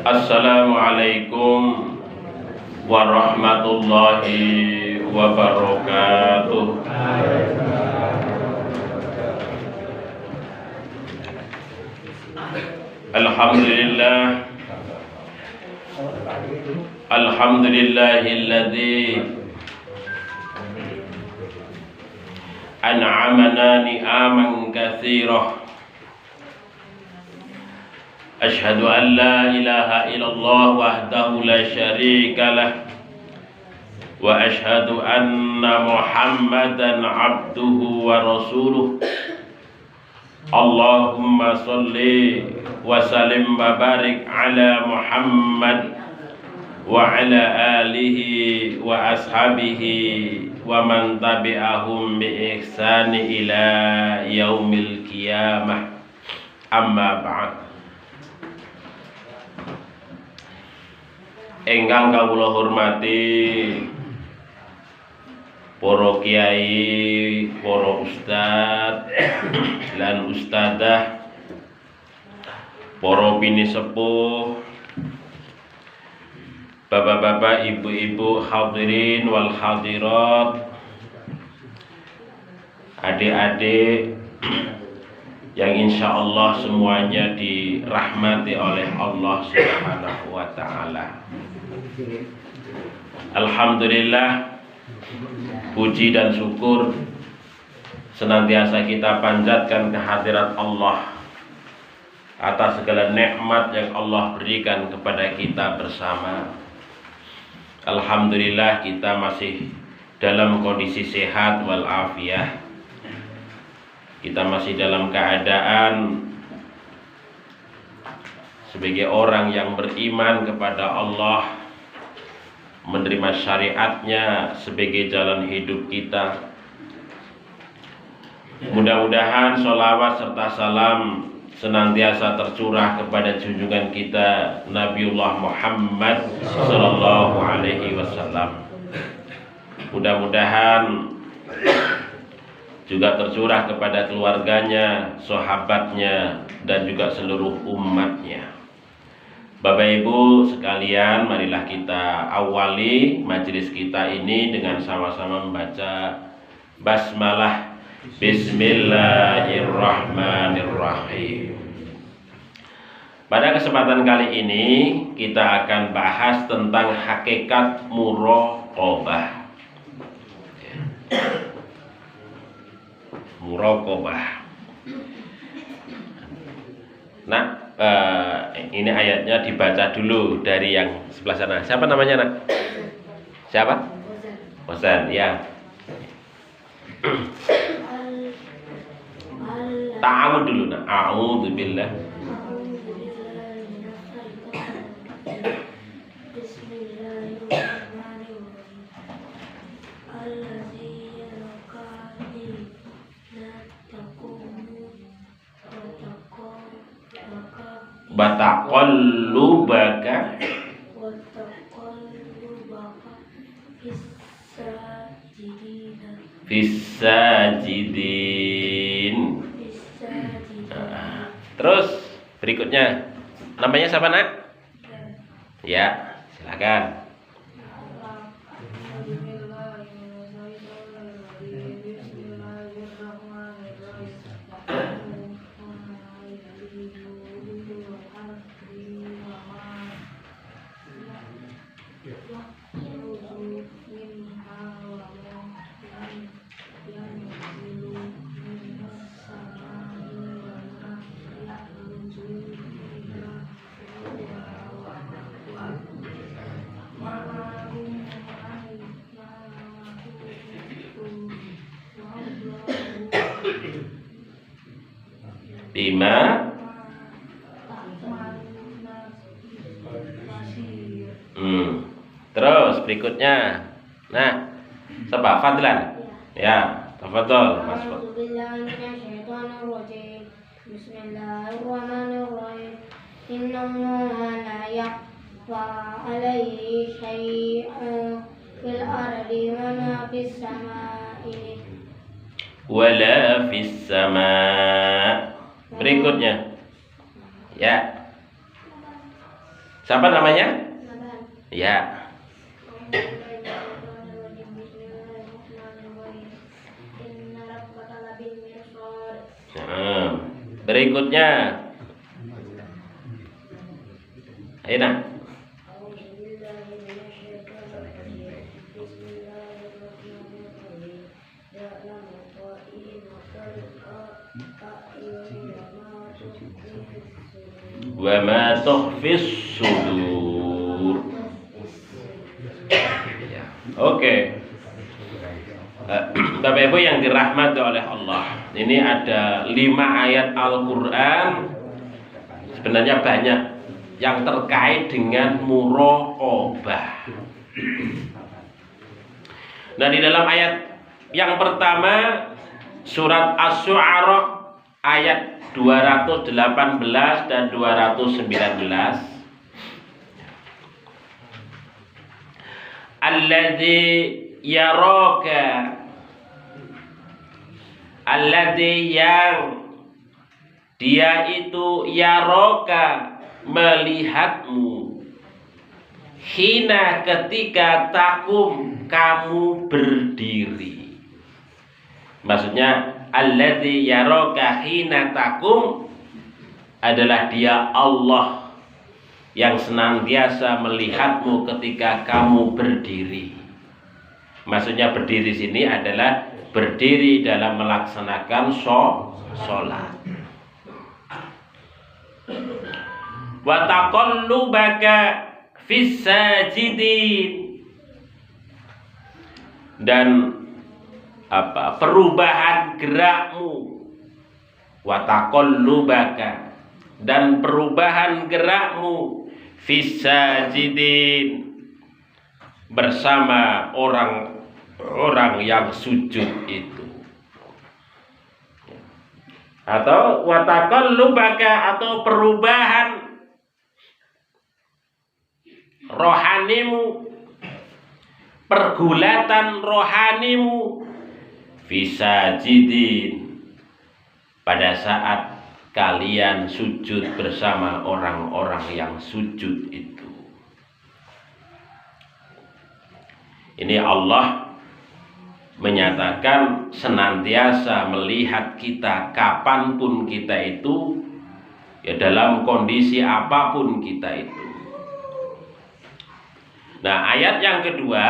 Assalamualaikum warahmatullahi wabarakatuh. Alhamdulillah, alhamdulillahilladzi an'amana ni'aman katsirah. Ashhadu an la ilaha illallah wahdahu la syarika lah, wa ashhadu anna Muhammadan abduhu wa rasuluh. Allahumma sholli wa sallim wa barik ala Muhammad wa ala alihi wa ashabihi wa man tabi'ahum bi ihsani ila yaumil qiyamah. Amma ba'd. Ingkang kawula hormati para kiai, para ustad lan ustadzah, para bini sepuh, bapak-bapak, ibu-ibu, hadirin wal hadirat, adik-adik yang insya Allah semuanya dirahmati oleh Allah Subhanahu wa ta'ala. Alhamdulillah, puji dan syukur senantiasa kita panjatkan kehadirat Allah atas segala nikmat yang Allah berikan kepada kita bersama. Alhamdulillah, kita masih dalam kondisi sehat walafiat. Kita masih dalam keadaan sebagai orang yang beriman kepada Allah, menerima syariatnya sebagai jalan hidup kita. Mudah-mudahan sholawat serta salam senantiasa tercurah kepada junjungan kita Nabiullah Muhammad sallallahu alaihi wasallam. Mudah-mudahan juga tercurah kepada keluarganya, sahabatnya, dan juga seluruh umatnya. Bapak Ibu sekalian, marilah kita awali majelis kita ini dengan sama-sama membaca basmalah. Bismillahirrahmanirrahim. Pada kesempatan kali ini kita akan bahas tentang hakikat muraqabah. Muraqabah. Nah, ini ayatnya dibaca dulu dari yang sebelah sana. Siapa namanya, Nak? Siapa? Bosan, ya. Ta'awud dulu, Nak. A'udzu billah. Bataqallubaka Fissajidin. Terus berikutnya namanya siapa, Nak? Ya, silakan. Bima Terus berikutnya. Nah, siapa? Fadlan. Ya, tafadhol Mas. Bismillahirrahmanirrahim. Innallaha la yakhfa 'alaihi syai'un fil ardi wa la fis samaa'i. Wala fis sama'. Berikutnya. Ya. Siapa namanya? Nabahan. Ya. Nah, berikutnya. Ayo nak. Wa ma tukhfis sudur. Ya. Oke. Bapak Ibu yang dirahmati oleh Allah, ini ada 5 ayat Al-Quran. Sebenarnya banyak yang terkait dengan muraqabah. Nah, di dalam ayat yang pertama surat Asy-Syu'ara ayat 218 dan 219, alladzi yaraka, alladzi yang dia itu yaraka melihatmu, hina ketika takum kamu berdiri. Maksudnya alladzi yaraka hina takum adalah dia Allah yang senantiasa melihatmu ketika kamu berdiri. Maksudnya berdiri sini adalah berdiri dalam melaksanakan sholat. Wa taqallubaka fis sajidin, dan perubahan gerakmu, wa taqallubaka, dan perubahan gerakmu fis sajidin, bersama orang-orang yang sujud itu. Atau wa taqallubaka, atau perubahan rohanimu, pergulatan rohanimu fisajidin, pada saat kalian sujud bersama orang-orang yang sujud itu. Ini Allah menyatakan senantiasa melihat kita kapanpun kita itu, ya dalam kondisi apapun kita itu. Nah, ayat yang kedua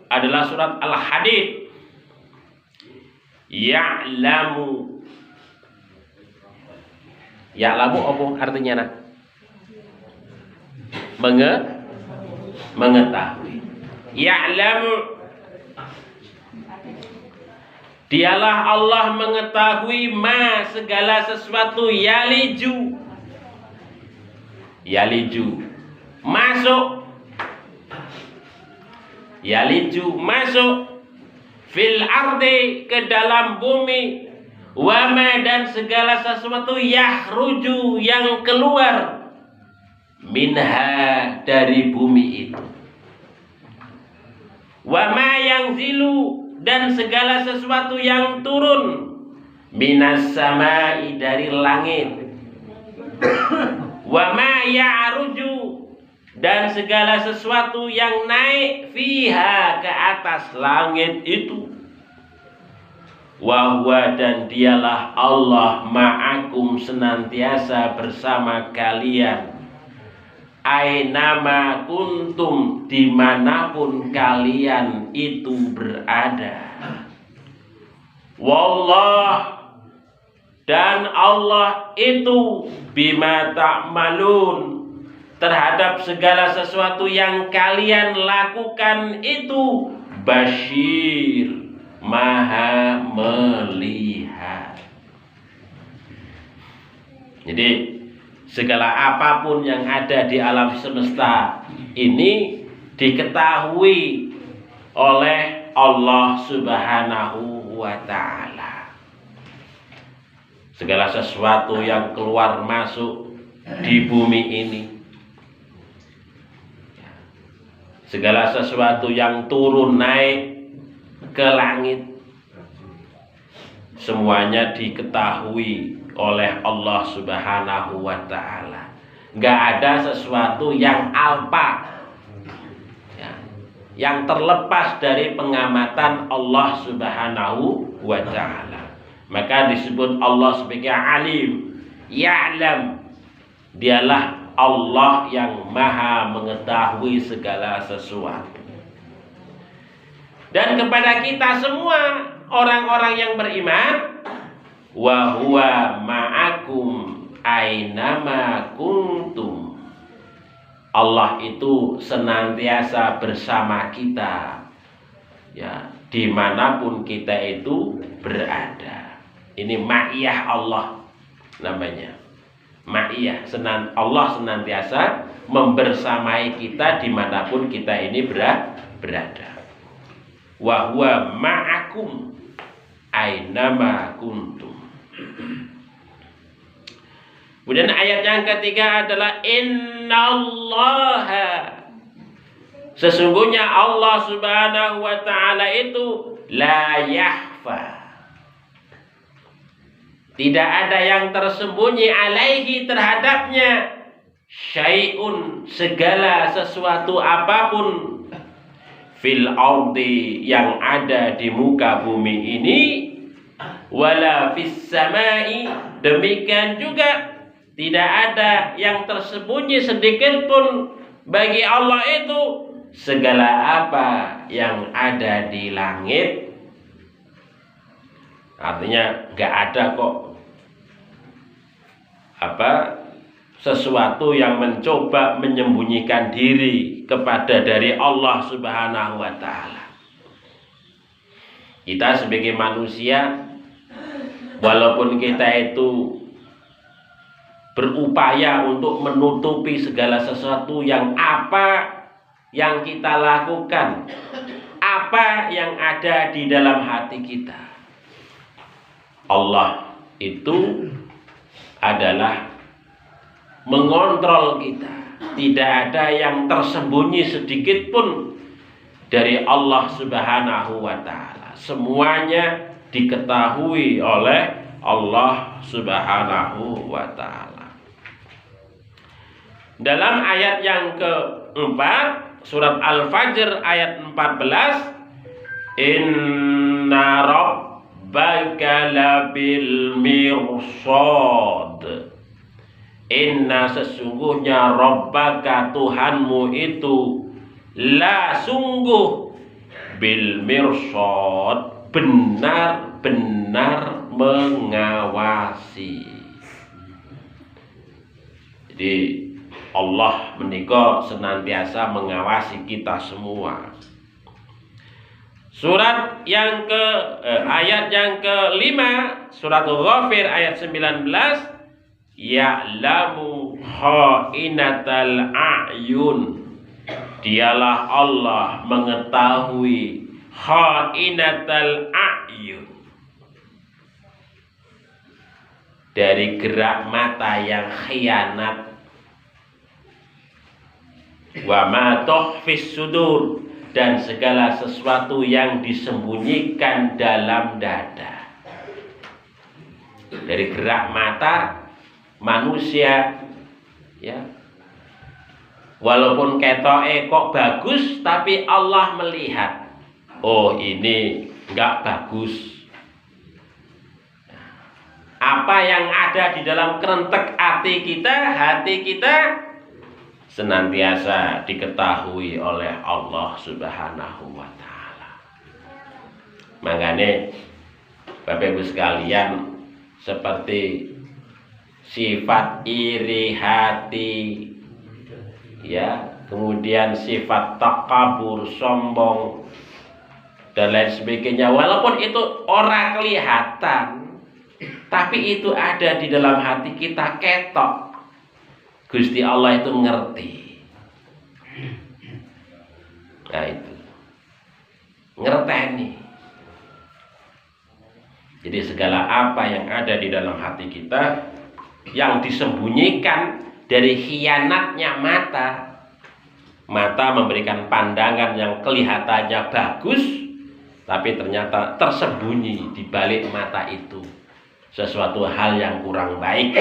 adalah surat Al-Hadid. Ya'lamu. Ya'lamu apa artinya nak? Mengetahui. Ya'lamu, dialah Allah mengetahui ma, segala sesuatu, yaliju, masuk, yaliju masuk, fil ardi, ke dalam bumi, wama, dan segala sesuatu, yahruju, yang keluar, minha, dari bumi itu, wama yang zilu, dan segala sesuatu yang turun, minas samai, dari langit, wama ya'ruju, dan segala sesuatu yang naik, fiha, ke atas langit itu, wahwa, dan dialah Allah, ma'akum, senantiasa bersama kalian, ainama kuntum, dimanapun kalian itu berada, wallah, dan Allah itu bima ta'malun, terhadap segala sesuatu yang kalian lakukan itu, basyir, maha melihat. Jadi segala apapun yang ada di alam semesta ini diketahui oleh Allah Subhanahu wa ta'ala. Segala sesuatu yang keluar masuk di bumi ini, segala sesuatu yang turun naik ke langit, semuanya diketahui oleh Allah Subhanahu wa ta'ala. Nggak ada sesuatu yang alpa, ya, yang terlepas dari pengamatan Allah Subhanahu wa Ta'ala. Maka disebut Allah sebagai alim, ya'lam. Dialah Allah yang maha mengetahui segala sesuatu. Dan kepada kita semua orang-orang yang beriman, wa huwa ma'akum ainama kuntum. Allah itu senantiasa bersama kita, ya, dimanapun kita itu berada. Ini ma'iyah Allah namanya. Ma'iyah, Allah senantiasa membersamai kita dimanapun kita ini berada. Wa huwa ma'akum ainama kuntum. Kemudian ayat yang ketiga adalah innallaha, sesungguhnya Allah Subhanahu wa Ta'ala itu la yakhfa, tidak ada yang tersembunyi alaihi terhadapnya, syai'un, segala sesuatu apapun, fil ardi, yang ada di muka bumi ini, wala fis samai, demikian juga tidak ada yang tersembunyi sedikit pun bagi Allah itu, segala apa yang ada di langit. Artinya nggak ada kok sesuatu yang mencoba menyembunyikan diri kepada dari Allah Subhanahu wa Ta'ala. Kita sebagai manusia, walaupun kita itu berupaya untuk menutupi segala sesuatu yang kita lakukan, apa yang ada di dalam hati kita, Allah itu adalah mengontrol kita. Tidak ada yang tersembunyi sedikit pun dari Allah Subhanahu wa Ta'ala. Semuanya diketahui oleh Allah Subhanahu wa Ta'ala. Dalam ayat yang keempat, surat Al-Fajr ayat 14, inna rabbaka labil mirsad. Inna, sesungguhnya, rabbaka, Tuhanmu itu, la, sungguh, bil mirsad, benar-benar mengawasi. Jadi Allah menika senantiasa mengawasi kita semua. Surat yang ayat yang kelima, surat Ghafir ayat 19, ya'lamu kha'inatal a'yun. Dialah Allah mengetahui kha'inatal a'yun, dari gerak mata yang khianat, wa ma tukhfis sudur, dan segala sesuatu yang disembunyikan dalam dada. Dari gerak mata manusia, ya, walaupun ketoke kok bagus, tapi Allah melihat, oh ini enggak bagus. Apa yang ada di dalam kerentek hati kita senantiasa diketahui oleh Allah Subhanahu wa Ta'ala. Makanya Bapak Ibu sekalian, seperti sifat iri hati, ya, kemudian sifat takabur, sombong, dan lain sebagainya, walaupun itu orang kelihatan, tapi itu ada di dalam hati kita, ketok. Gusti Allah itu ngerti. Nah itu ngerteni. Jadi segala apa yang ada di dalam hati kita, yang disembunyikan dari khianatnya mata memberikan pandangan yang kelihatannya bagus, tapi ternyata tersembunyi di balik mata itu sesuatu hal yang kurang baik.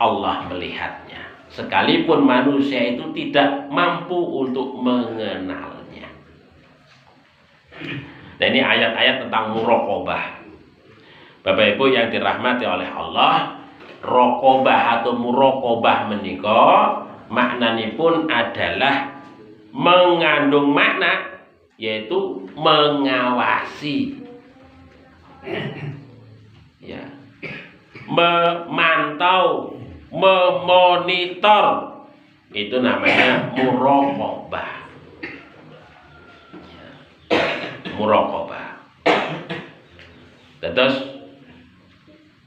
Allah melihatnya. sekalipun manusia itu tidak mampu untuk mengenalnya. Nah, ini ayat-ayat tentang muraqabah. Bapak Ibu yang dirahmati oleh Allah, raqabah atau muraqabah menika maknanipun adalah mengandung makna yaitu mengawasi, ya, memantau, memonitor, itu namanya muraqabah. Muraqabah. Terus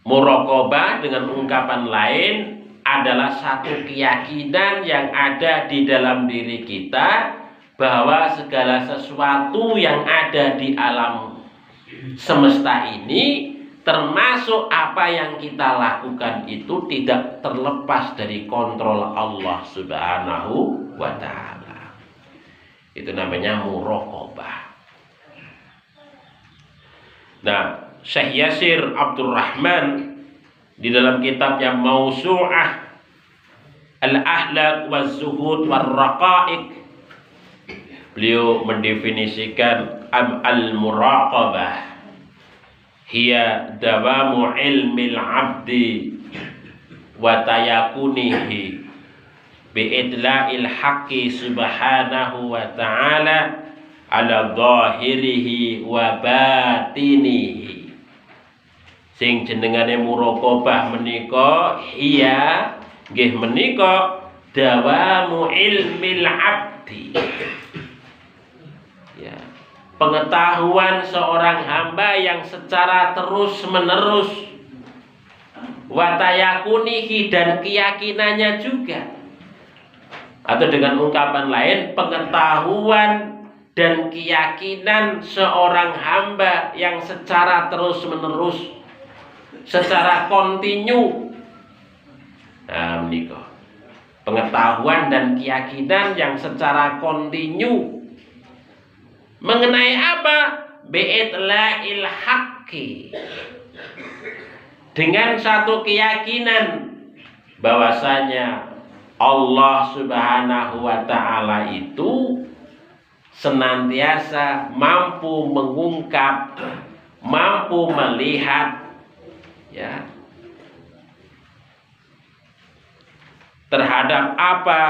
muraqabah dengan ungkapan lain adalah satu keyakinan yang ada di dalam diri kita bahwa segala sesuatu yang ada di alam semesta ini, termasuk apa yang kita lakukan itu tidak terlepas dari kontrol Allah Subhanahu wa ta'ala. Itu namanya muraqabah. Nah, Syekh Yasir Abdurrahman di dalam kitab yang Mausu'ah Al-Ahlak waz-Zuhud war-Raqaiq, beliau mendefinisikan al-muraqabah hiya dawamu ilmil abdi wa tayakunihi bi'idla'il haqqi subhanahu wa ta'ala ala zahirihi wa batinihi. Sing jenengane muraqabah menika hiya nggih menika dawamu ilmil abdi, ya, pengetahuan seorang hamba yang secara terus menerus, watayakunihi, dan keyakinannya juga, atau dengan ungkapan lain pengetahuan dan keyakinan seorang hamba yang secara terus menerus, secara kontinu. Nah, menika pengetahuan dan keyakinan yang secara kontinu mengenai apa? Bi'idla'il haqqi, dengan satu keyakinan bahwasanya Allah Subhanahu wa ta'ala itu senantiasa mampu mengungkap, mampu melihat, ya, terhadap apa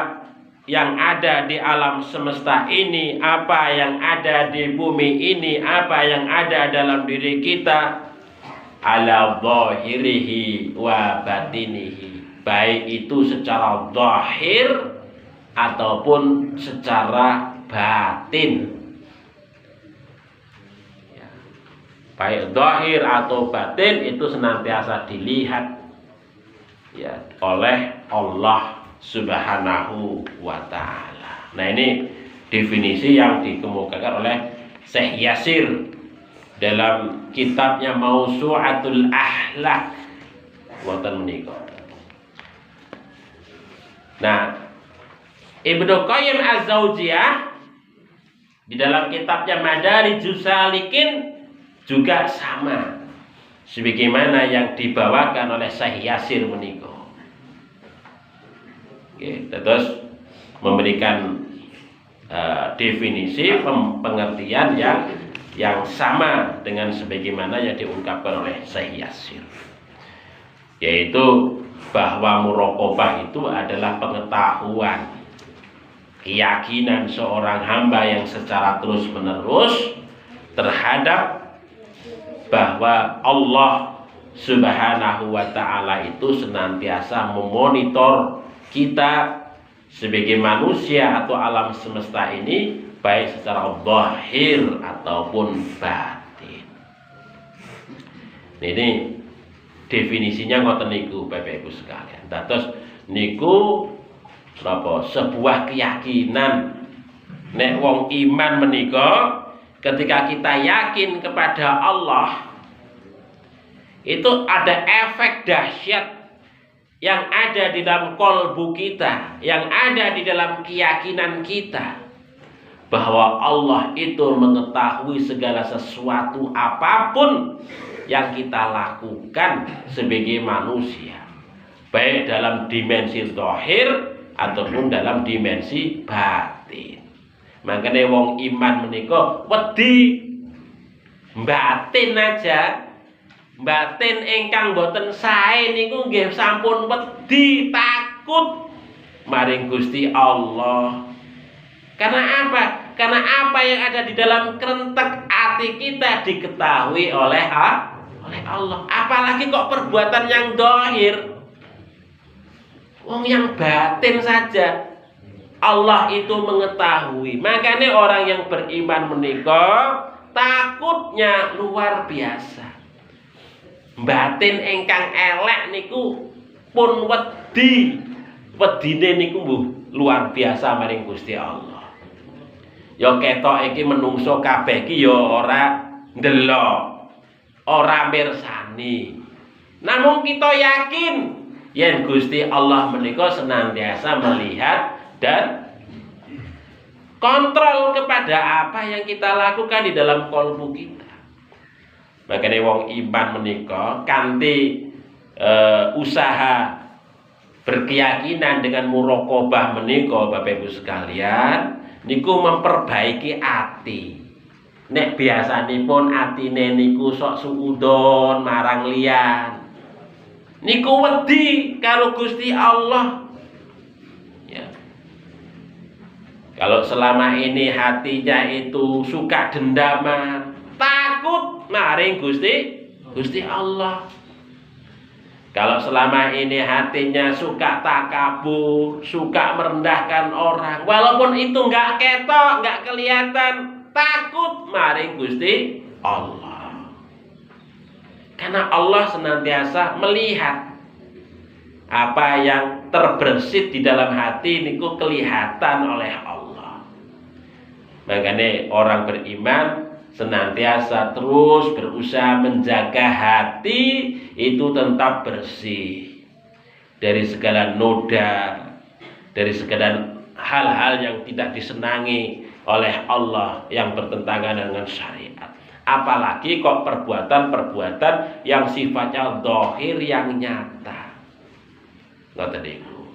yang ada di alam semesta ini, apa yang ada di bumi ini, apa yang ada dalam diri kita, ala zahirihi wa batinihi, baik itu secara zahir ataupun secara batin, ya, baik zahir atau batin itu senantiasa dilihat, ya, oleh Allah Subhanahu wa ta'ala. Nah, ini definisi yang dikemukakan oleh Syekh Yasir dalam kitabnya Mausu'atul Ahlak wonten menika. Nah, Ibnu Qayyim Az-Zaujiyah di dalam kitabnya Madarijus Salikin juga sama sebagaimana yang dibawakan oleh Syekh Yasir menika. Oke, terus memberikan definisi pengertian yang sama dengan sebagaimana yang diungkapkan oleh Syekh Yasir, yaitu bahwa muraqabah itu adalah pengetahuan, keyakinan seorang hamba yang secara terus menerus terhadap bahwa Allah Subhanahu wa ta'ala itu senantiasa memonitor kita sebagai manusia atau alam semesta ini, baik secara zahir ataupun batin. Ini definisinya ngoten niku Bapak Ibu sekalian. Terus niku napa? Sebuah keyakinan. Nek wong iman menika ketika kita yakin kepada Allah, itu ada efek dahsyat yang ada di dalam kolbu kita, yang ada di dalam keyakinan kita, bahwa Allah itu mengetahui segala sesuatu apapun yang kita lakukan sebagai manusia. baik dalam dimensi zahir ataupun dalam dimensi batin. Makanya wong iman menika wedi batin aja, batin ingkang boten sae niku nggih sampun wedi takut maring Gusti Allah. Karena apa? Karena apa yang ada di dalam kerentek hati kita diketahui oleh Allah. Apalagi kok perbuatan yang zahir. Wong yang batin saja Allah itu mengetahui. Makanya orang yang beriman menika takutnya luar biasa. Batin ingkang elek niku pun wedi. Wedine niku mbuh luar biasa maring Gusti Allah. Ya ketok iki menungso kabeh iki ya ora ndelok, ora mirsani. Namun kita yakin yen Gusti Allah menika senantiasa melihat dan kontrol kepada apa yang kita lakukan di dalam kalbu kita. Makanya wong iman menika kanthi usaha berkeyakinan dengan muraqabah menika Bapak Ibu sekalian niku memperbaiki ati. Nek biasanipun atine niku sok suudon marang liyan, niku wedi karo Gusti Allah. Ya. Kalau selama ini hatinya itu suka dendaman, takut maring Gusti Allah. Kalau selama ini hatinya suka takabur, suka merendahkan orang, walaupun itu nggak ketok, nggak kelihatan, takut maring Gusti Allah. Karena Allah senantiasa melihat apa yang terbersit di dalam hati niku kelihatan oleh Allah. Makanya orang beriman senantiasa terus berusaha menjaga hati itu tetap bersih dari segala noda, dari segala hal-hal yang tidak disenangi oleh Allah yang bertentangan dengan syariat. Apalagi kok perbuatan-perbuatan yang sifatnya zahir yang nyata. Ngoten niku.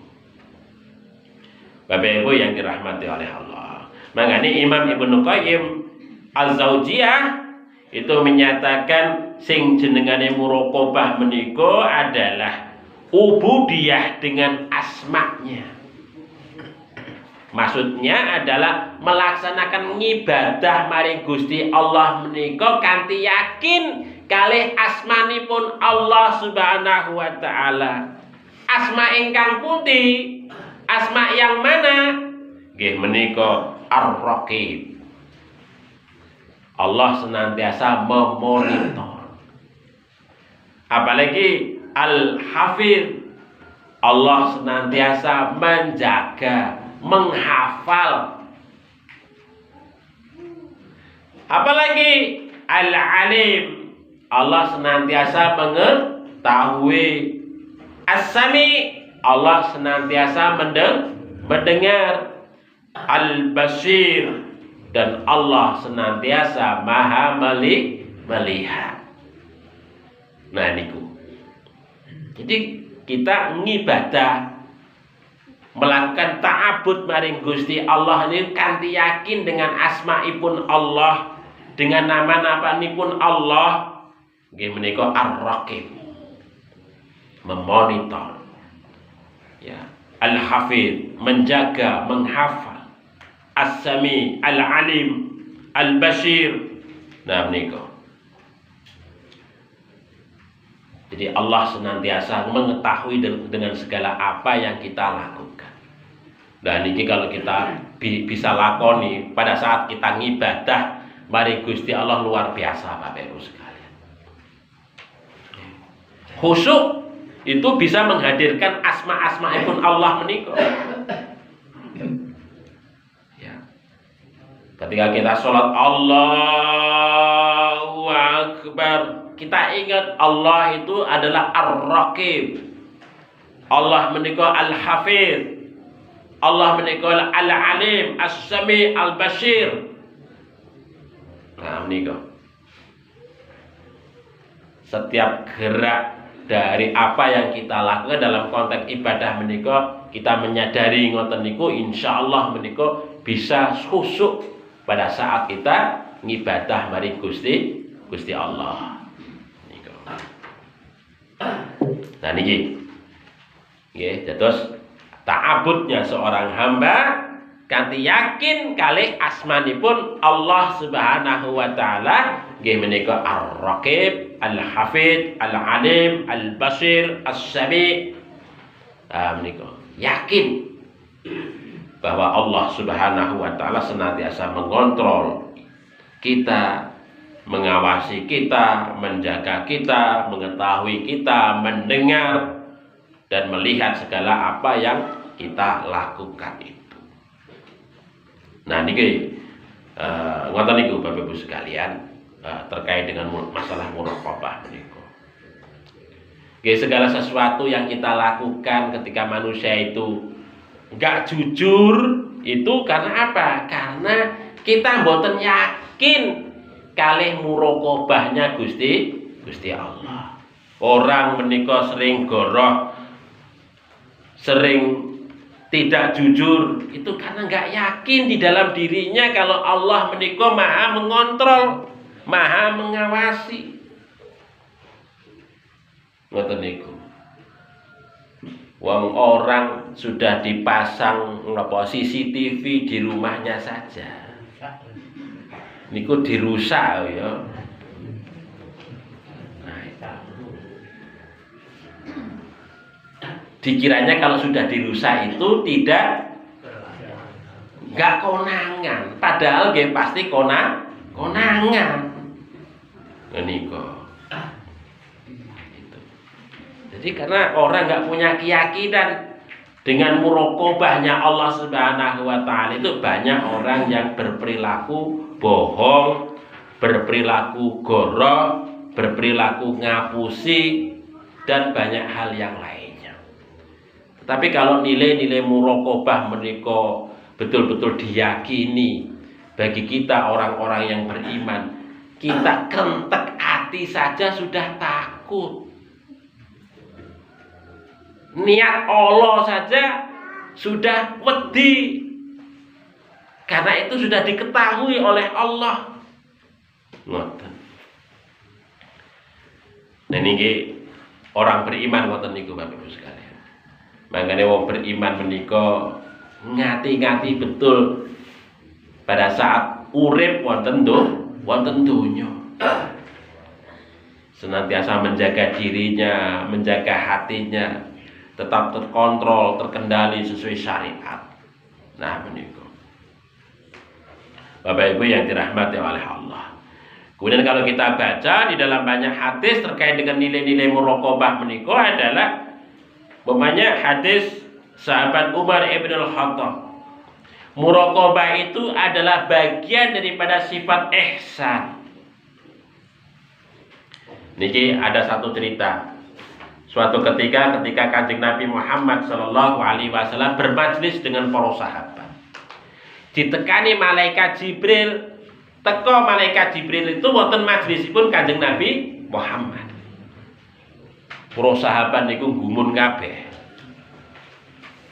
Bapak Ibu yang dirahmati oleh Allah. Makanya Imam Ibnu Qayyim Az-Zaujiyah itu menyatakan sing jenengane muraqabah menika adalah ubudiyah dengan asma'nya. Maksudnya adalah melaksanakan ibadah maring Gusti Allah menika kanthi yakin kalih asmanipun Allah Subhanahu wa taala. Asma ingkang pundi? Asma yang mana? Nggih menika Ar-Raqib. Allah senantiasa memonitor. Apalagi Al-Hafidh. Allah senantiasa menjaga, menghafal. Apalagi Al-Alim. Allah senantiasa mengetahui. As-Sami. Allah senantiasa mendengar. Al-Basir. Dan Allah senantiasa maha melihat. Nah niku. Jadi kita ngibadah, melakukan ta'abud maring Gusti Allah ini kanthi yakin dengan asmaipun Allah, dengan nama-namanipun Allah. Nggih menika Ar-Raqib. Memonitor. Ya, Al-Hafidh, menjaga, menghafal. As-Sami, Al-Alim, Al-Bashir. Nah menika. Jadi Allah senantiasa mengetahui dengan segala apa yang kita lakukan. Dan ini kalau kita bisa lakoni pada saat kita ngibadah mari Gusti Allah luar biasa Bapak Ibu sekalian. Khusyuk itu bisa menghadirkan asma-asma'ipun Allah menika. Ketika kita sholat Allahu Akbar, kita ingat Allah itu adalah Ar-Raqib. Allah menika Al-Hafidh. Allah menika Al-Alim, As-Sami, Al-Bashir. Nah menika. Setiap gerak dari apa yang kita lakukan dalam konteks ibadah menika, kita menyadari ngoten niku insyaallah menika bisa khusyuk pada saat kita ngibadah mari Gusti Allah. Niku. Nah niki. Nggih, dados ta'abudnya seorang hamba kanthi yakin kalih asmanipun Allah Subhanahu wa taala nggih menika Ar-Raqib, Al-Hafid, Al-Alim, Al-Basir, As-Sami. Menika yakin bahwa Allah Subhanahu wa taala senantiasa mengontrol kita, mengawasi kita, menjaga kita, mengetahui kita, mendengar dan melihat segala apa yang kita lakukan itu. Nah niki ngoten niku Bapak Ibu sekalian terkait dengan masalah muraqabah niku. Segala sesuatu yang kita lakukan ketika manusia itu enggak jujur itu karena apa? Karena kita mboten yakin kalih muraqabahnya Gusti Allah. Orang menika sering goroh, sering tidak jujur itu karena nggak yakin di dalam dirinya kalau Allah menika maha mengontrol, maha mengawasi. Ngoten niku. Wong orang sudah dipasang CCTV di rumahnya saja. Niku dirusak ya. Dikiranya kalau sudah dirusak itu nggak konangan, padahal nggih pasti konangan. Niko. Jadi karena orang nggak punya keyakinan dengan muraqabahnya Allah Subhanahu wa taala itu banyak orang yang berperilaku bohong, berperilaku goroh, berperilaku ngapusi dan banyak hal yang lainnya. Tapi kalau nilai-nilai muraqabah menika betul-betul diyakini bagi kita orang-orang yang beriman, kita kentek hati saja sudah takut. Niat Allah saja sudah wedi. Karena itu sudah diketahui oleh Allah. Ngoten. Nah niki orang beriman ngoten niku Bapak Ibu sekalian. Makanya wong beriman menika ngati-ngati betul pada saat urip wonten donya. Senantiasa menjaga dirinya, menjaga hatinya tetap terkontrol, terkendali sesuai syariat. Nah menika. Bapak Ibu yang dirahmati oleh Allah. Kemudian kalau kita baca di dalam banyak hadis terkait dengan nilai-nilai muraqabah menika adalah umpamanya hadis sahabat Umar ibn al-Khattab. Muraqabah itu adalah bagian daripada sifat ihsan. Niki ada satu cerita. Suatu ketika Kanjeng Nabi Muhammad sallallahu alaihi wasallam bermajlis dengan para sahabat. Ditekani malaikat Jibril. Teko malaikat Jibril itu wonten majlisipun Kanjeng Nabi Muhammad. Para sahabat niku gumun kabeh.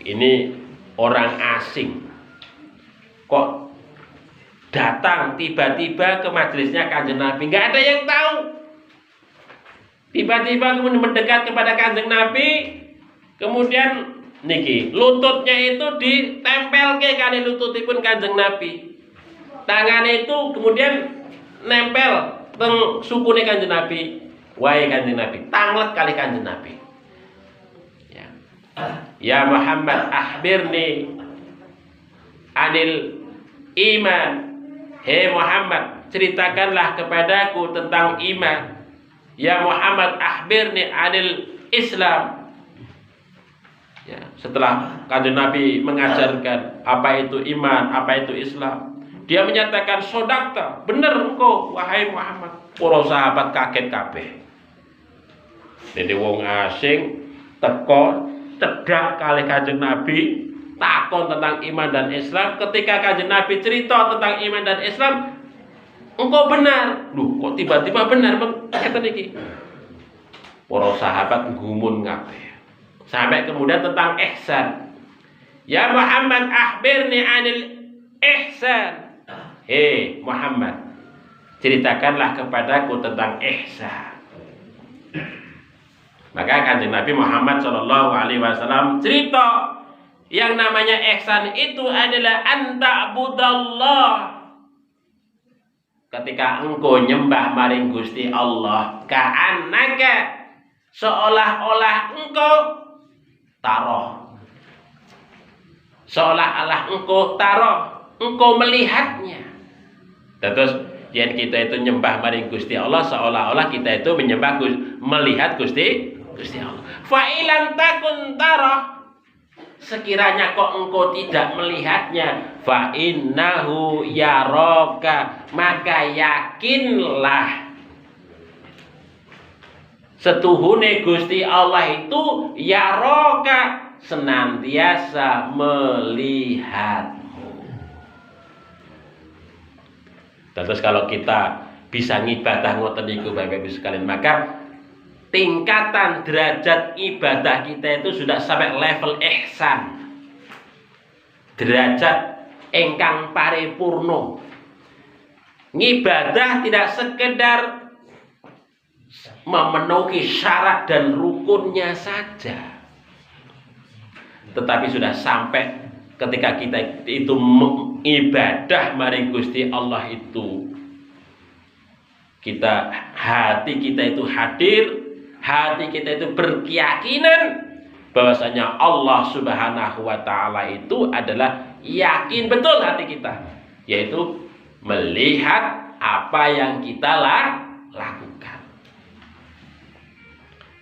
Ini orang asing. Kok datang tiba-tiba ke majelisnya Kanjeng Nabi? Enggak ada yang tahu. Tiba-tiba kemudian mendekat kepada Kanjeng Nabi. Kemudian niki lututnya itu ditempelke kali lututipun Kanjeng Nabi. Tangannya itu kemudian nempel teng sukune Kanjeng Nabi. Wahai Kanjeng Nabi, tanglet kali Kanjeng Nabi. Ya Muhammad, akhbirni anil iman. Hei Muhammad, ceritakanlah kepadaku tentang iman. Ya Muhammad, akhbirni anil Islam. Ya, setelah Kanjeng Nabi mengajarkan apa itu iman, apa itu Islam, dia menyatakan sodakta, benar engkau wahai Muhammad. Para sahabat kaget kabeh. Jadi wong asing teko cedak kali Kanjeng Nabi takon tentang iman dan Islam. Ketika Kanjeng Nabi cerita tentang iman dan Islam, engkau benar. Loh, kok tiba-tiba benar kata niki? para sahabat gumun kabeh. Sampai kemudian tentang ihsan. Ya Muhammad akhbirni anil ihsan. Hei Muhammad, ceritakanlah kepadaku tentang ihsan. Maka Kanjeng Nabi Muhammad SAW cerita yang namanya ihsan itu adalah anta'budallah. Ketika engkau nyembah maring Gusti Allah, ka'annaka, seolah-olah engkau taroh. Seolah-olah engkau taroh, engkau melihatnya. Terus yang kita itu nyembah maring Gusti Allah, seolah-olah kita itu melihat Gusti Allah. Fa'ilan takun taroh, sekiranya kok engkau tidak melihatnya, fa innahu yaraka, maka yakinlah setuhune Gusti Allah itu yaraka, senantiasa melihatmu. Terus kalau kita bisa ngibadah ngoten niku Bapak Ibu sekalian, maka tingkatan derajat ibadah kita itu sudah sampai level ihsan. Derajat engkang paripurna. Ngibadah tidak sekedar memenuhi syarat dan rukunnya saja, tetapi sudah sampai ketika kita itu ibadah maring Gusti Allah itu, hati kita itu hadir, hati kita itu berkeyakinan bahwasanya Allah Subhanahu wa taala itu adalah, yakin betul hati kita, yaitu melihat apa yang kita lakukan.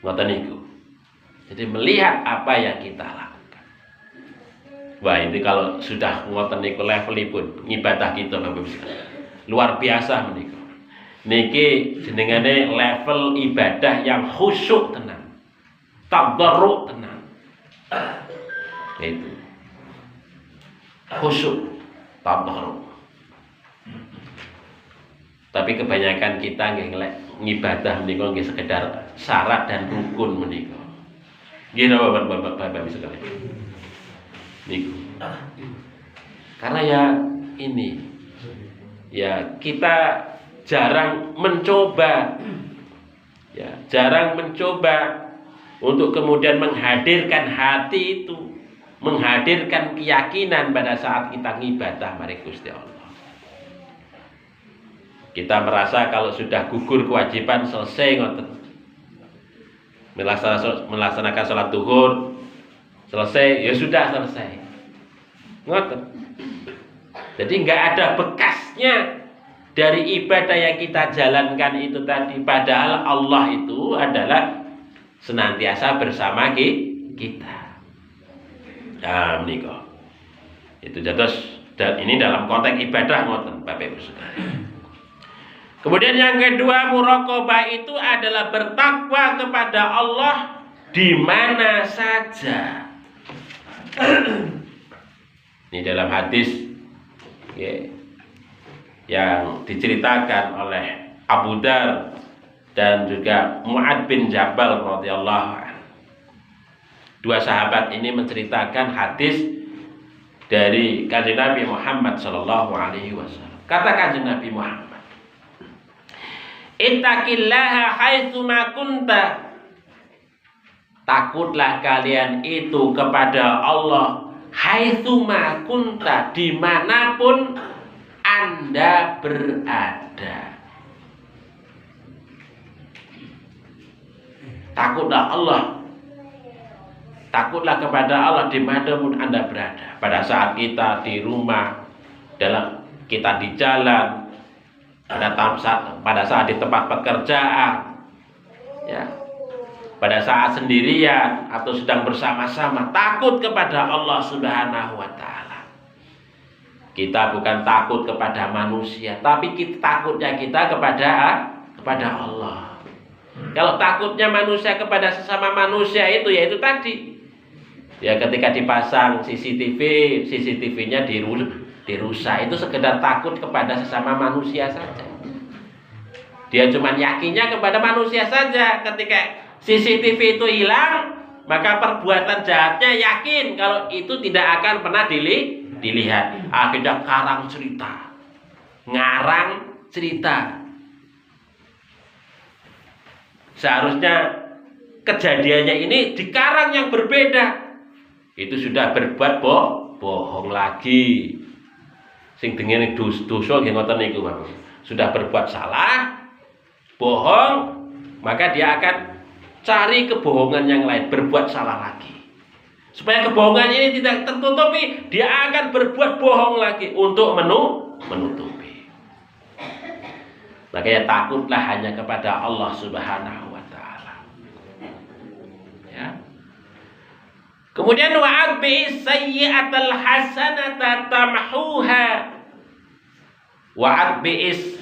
Ngoten niku. Jadi melihat apa yang kita lakukan. Wah, ini kalau sudah ngoten niku levelipun ngibadah kita Bapak Ibu. Luar biasa menika. Niki jenengane level ibadah yang khusyuk tenan. Tadarruk tenan. Itu. Khusyuk, tadarruk. Tapi kebanyakan kita nggih ngibadah menika nggih sekedar syarat dan rukun menika. Nggih napa Bapak Ibu sekalian. Niku. Karena ya ini, ya kita jarang mencoba, ya jarang mencoba untuk kemudian menghadirkan hati itu, menghadirkan keyakinan pada saat kita ngibadah maring Gusti Allah. Kita merasa kalau sudah gugur kewajiban selesai ngoten, melaksanakan sholat duhur selesai, ya sudah selesai. Ngoten. Jadi nggak ada bekasnya dari ibadah yang kita jalankan itu tadi. Padahal Allah itu adalah senantiasa bersama kita. Nah, menika. Itu terus, dan ini dalam konteks ibadah ngoten Bapak Ibu sekalian. Kemudian yang kedua, muraqabah itu adalah bertakwa kepada Allah di mana saja. Ini dalam hadis ya, yang diceritakan oleh Abu Dar dan juga Mu'ad bin Jabal radhiyallahu anhu. Dua sahabat ini menceritakan hadis dari Kanjeng Nabi Muhammad sallallahu alaihi wasallam. Kata Kanjeng Nabi Muhammad, "Ittaqillaha haitsu ma kunta." Takutlah kalian itu kepada Allah haitsu ma kunta, dimanapun Anda berada. Takutlah Allah. Takutlah kepada Allah dimanapun Anda berada. Pada saat kita di rumah, kita di jalan, pada saat di tempat pekerjaan, ya, pada saat sendirian atau sedang bersama-sama, takut kepada Allah Subhanahu wa taala. Kita bukan takut kepada manusia, tapi takutnya kita kepada Allah. Kalau takutnya manusia kepada sesama manusia itu, yaitu tadi, ya ketika dipasang CCTV-nya dirusak, itu sekedar takut kepada sesama manusia saja. Dia cuma yakinnya kepada manusia saja. Ketika CCTV itu hilang, maka perbuatan jahatnya yakin kalau itu tidak akan pernah dilihat. Akhirnya ngarang cerita. Seharusnya kejadiannya ini dikarang yang berbeda. Itu sudah berbuat bohong lagi. Sing dengene dosa nggih ngoten niku, Bapak. Sudah berbuat salah, bohong, maka dia akan cari kebohongan yang lain, berbuat salah lagi. Supaya kebohongan ini tidak tertutupi, dia akan berbuat bohong lagi untuk menutupi. Makanya takutlah hanya kepada Allah Subhanahu wa taala. Ya. Kemudian wa'adbi'is sayyi'atal hasanata tamhuha. Wa'adbi'is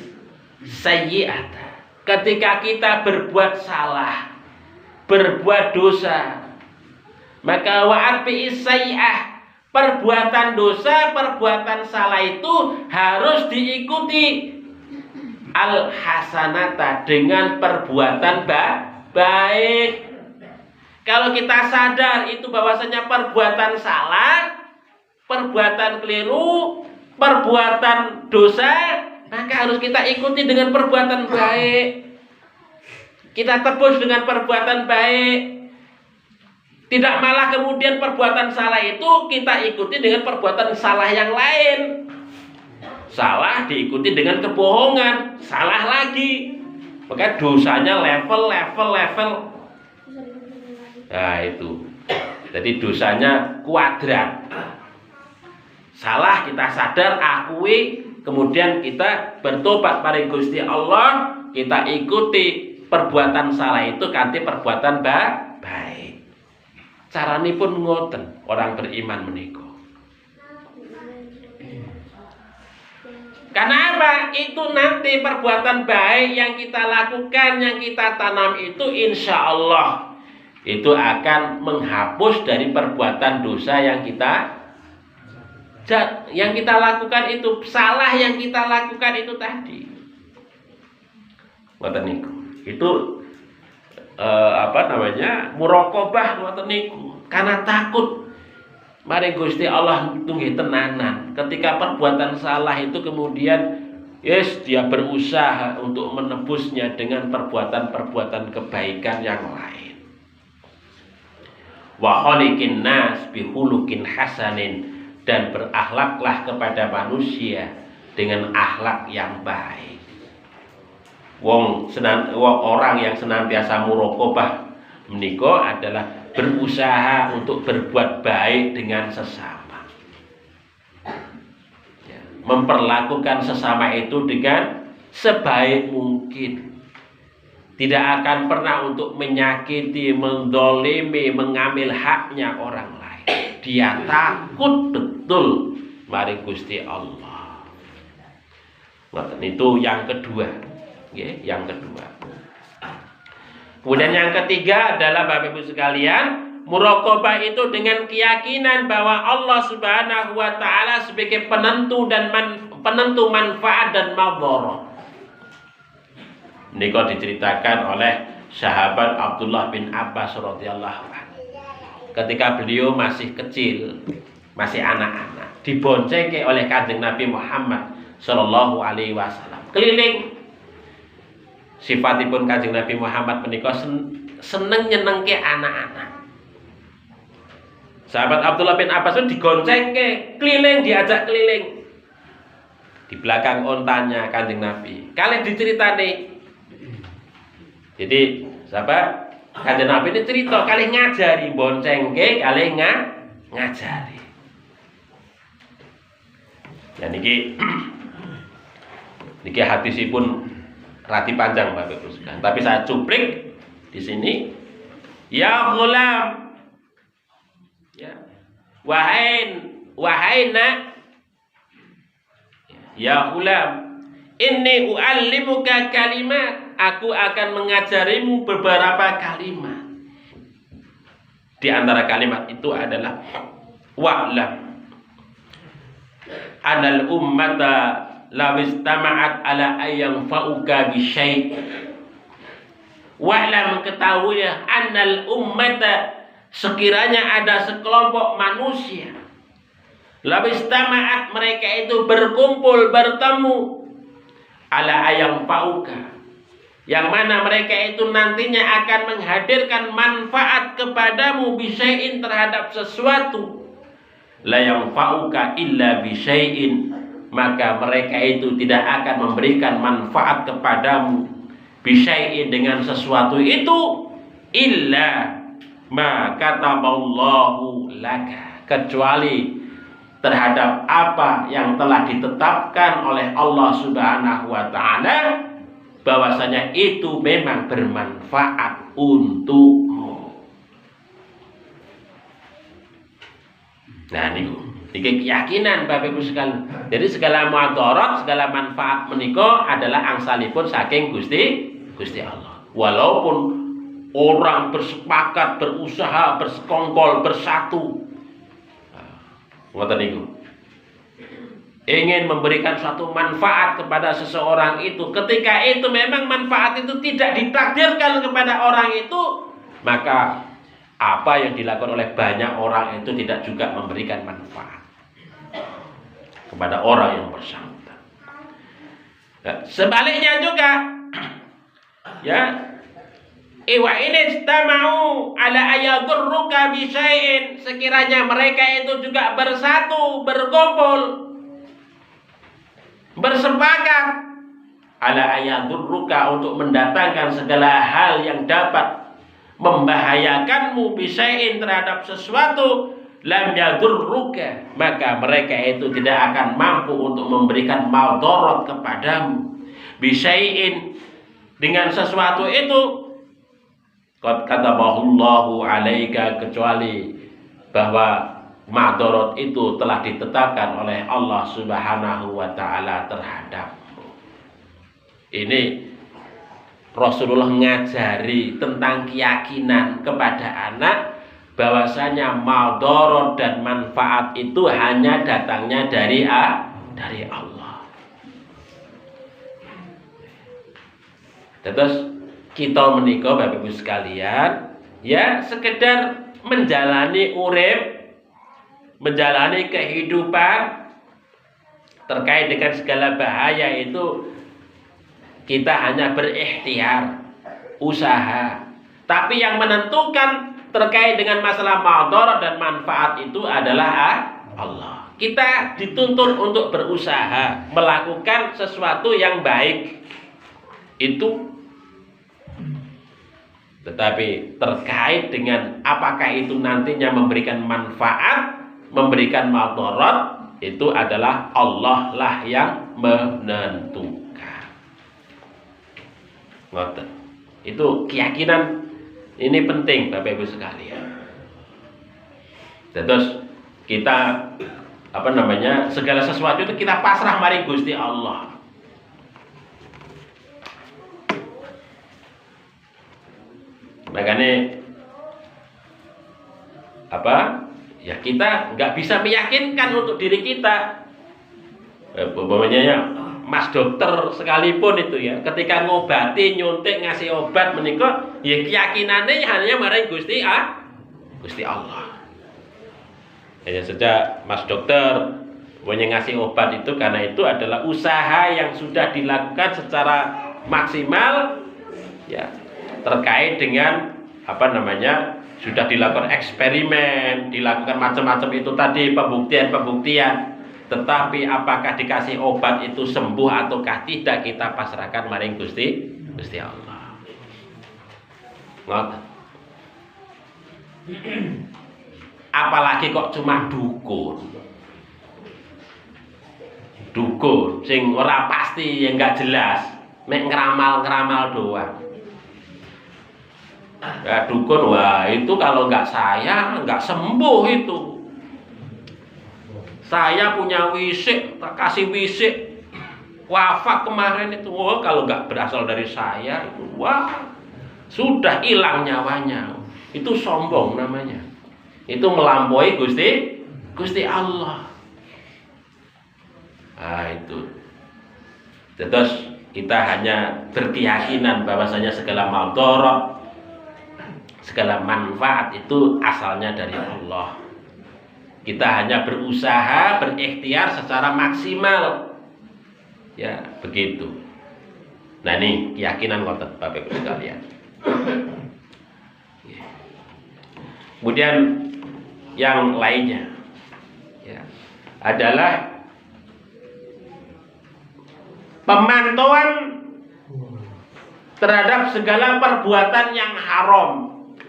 sayyi'ata. Ketika kita berbuat salah, berbuat dosa, maka wa'adbi'is sayyi'ah, perbuatan dosa, perbuatan salah itu harus diikuti al hasanata dengan perbuatan baik. Kalau kita sadar itu bahwasanya perbuatan salah, perbuatan keliru, perbuatan dosa, maka harus kita ikuti dengan perbuatan baik. Kita tebus dengan perbuatan baik. Tidak malah kemudian perbuatan salah itu kita ikuti dengan perbuatan salah yang lain. Salah diikuti dengan kebohongan, salah lagi. Maka dosanya level. Nah itu. Jadi dosanya kuadrat. Salah kita sadar, akui, kemudian kita bertobat pada Gusti Allah, kita ikuti perbuatan salah itu kanthi perbuatan baik. Carane pun ngoten orang beriman menika. Karena apa? Itu nanti perbuatan baik yang kita lakukan, yang kita tanam itu insya Allah itu akan menghapus dari perbuatan dosa yang kita lakukan itu, salah yang kita lakukan itu tadi. Ngoten niku. Itu muraqabah ngoten niku. Karena takut mari Gusti Allah tunggih tenanan. Ketika perbuatan salah itu kemudian dia berusaha untuk menebusnya dengan perbuatan-perbuatan kebaikan yang lain. Wa khaliqin nas bi khuluqin hasanin, dan berakhlaklah kepada manusia dengan akhlak yang baik. Orang yang senantiasa muraqabah menika adalah berusaha untuk berbuat baik dengan sesama. Ya, memperlakukan sesama itu dengan sebaik mungkin. Tidak akan pernah untuk menyakiti, mendolimi, mengambil haknya orang lain. Dia takut betul mari Gusti Allah. Itu yang kedua. Yang kedua. Kemudian yang ketiga adalah Bapak Ibu sekalian, muraqabah itu dengan keyakinan bahwa Allah Subhanahu wa taala sebagai penentu dan penentu manfaat dan madharah. Ini diceritakan oleh sahabat Abdullah bin Abbas radhiyallahu anhu. Ketika beliau masih kecil, masih anak-anak, dibonceng oleh Kanjeng Nabi Muhammad sallallahu alaihi wasallam. Keliling. Sifatipun Kanjeng Nabi Muhammad menika seneng nyenengke anak-anak. Sahabat Abdullah bin Abbas itu digoncengke, keliling, diajak keliling. Di belakang ontanya Kanjeng Nabi. Kalian diceritani. Jadi sahabat Kanjeng Nabi ini cerita kalian ngajari, boncengke, kalian ngajari. Dan niki hadisipun rati panjang Bapak Ibu sekalian. Tapi saya cuplik di sini. Ya ghulam. Ya. Wahai nak. Ya ghulam. Inni u'allimuka kalimat. Aku akan mengajarimu beberapa kalimat. Di antara kalimat itu adalah wa'lam anal ummata law istama'at ala ayyan fa'uka bi syai' Wa'lam, ketahui ya, annal ummata, sekiranya ada sekelompok manusia, labistama'at, mereka itu berkumpul, bertemu, ala ayang fauka, yang mana mereka itu nantinya akan menghadirkan manfaat kepadamu, bisyai'in, terhadap sesuatu, la yang fauka illa bisyai'in, maka mereka itu tidak akan memberikan manfaat kepadamu, bisyai'in, dengan sesuatu itu, illa ma kataballahu laka, kecuali terhadap apa yang telah ditetapkan oleh Allah Subhanahu wa taala, bahwasanya itu memang bermanfaat untukmu. Nah ini keyakinan Bapak Ibu sekalian. Jadi segala muadarat, segala manfaat menika adalah angsalipun saking Gusti Allah. Walaupun orang bersepakat, berusaha, bersekongkol, bersatu, ngoten niku, ingin memberikan suatu manfaat kepada seseorang itu, ketika itu memang manfaat itu tidak ditakdirkan kepada orang itu, maka apa yang dilakukan oleh banyak orang itu tidak juga memberikan manfaat kepada orang yang bersangkutan. Nah, sebaliknya juga, ya, iwa ini istama'u ala ayadurruka bisyai'in, sekiranya mereka itu juga bersatu, berkumpul, bersepakat, ala ayadurruka, untuk mendatangkan segala hal yang dapat membahayakanmu, bisyai'in, terhadap sesuatu, lam yadurruka, maka mereka itu tidak akan mampu untuk memberikan madarat kepadamu, bisyai'in, dengan sesuatu itu, qad katabahullahu alaika, kecuali bahwa madarat itu telah ditetapkan oleh Allah Subhanahu wa taala terhadapmu. Ini Rasulullah ngajari tentang keyakinan kepada anak, bahwasanya madarat dan manfaat itu hanya datangnya dari Allah. Terus kita menikah Bapak Ibu sekalian, ya, sekedar menjalani urip, menjalani kehidupan terkait dengan segala bahaya itu, kita hanya berikhtiar, usaha. Tapi yang menentukan terkait dengan masalah madarat dan manfaat itu adalah Allah. Kita dituntut untuk berusaha melakukan sesuatu yang baik itu, tetapi terkait dengan apakah itu nantinya memberikan manfaat, memberikan madarat, itu adalah Allah lah yang menentukan. Ngoten. Itu keyakinan ini penting Bapak Ibu sekalian. Terus kita segala sesuatu itu kita pasrah mari Gusti Allah. Makanya ya kita nggak bisa meyakinkan untuk diri kita. Umpamanya ya, Mas dokter sekalipun itu ya, ketika ngobati, nyuntik, ngasih obat menika, ya keyakinannya hanya maring Gusti Allah. Hanya saja Mas dokter punya ngasih obat itu karena itu adalah usaha yang sudah dilakukan secara maksimal, ya, terkait dengan sudah dilakukan eksperimen, dilakukan macam-macam itu tadi, pembuktian. Tetapi apakah dikasih obat itu sembuh ataukah tidak, kita pasrahkan maring Gusti Allah. Ngoten. Apalagi kok cuma dukun sing ora pasti, yang nggak jelas, mek ngeramal doang. Ya, dukun, wah itu kalau nggak saya nggak sembuh itu. Saya punya wisik, tak kasih wisik, wafat kemarin itu. Oh, kalau nggak berasal dari saya itu, wah sudah hilang nyawanya. Itu sombong namanya. Itu melampaui Gusti Allah. Nah itu. Terus Kita hanya berkeyakinan bahwasanya segala madharat, segala manfaat itu asalnya dari Allah. Kita hanya berusaha, berikhtiar secara maksimal. Ya, begitu. Nah, ini keyakinan ngoten Bapak Ibu sekalian. Kemudian yang lainnya ya, adalah pemantauan terhadap segala perbuatan yang haram.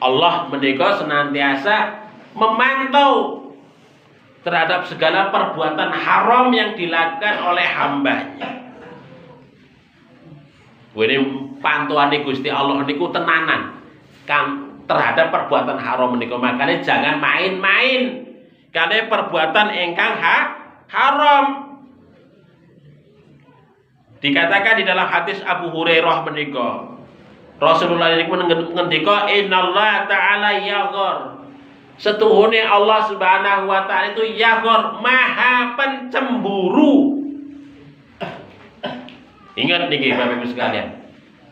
Allah menika senantiasa memantau terhadap segala perbuatan haram yang dilakukan oleh hambanya. Ini pantauan Gusti Allah niku tenanan kan terhadap perbuatan haram niku. Makanya jangan main-main karena perbuatan ingkang haram. Dikatakan di dalam hadis Abu Hurairah menika, Rasulullah niku ngendika innallaha ta'ala yaghor. Setuhune Allah Subhanahu wa taala itu yaghor, maha pencemburu. Ingat niki Bapak Ibu sekalian.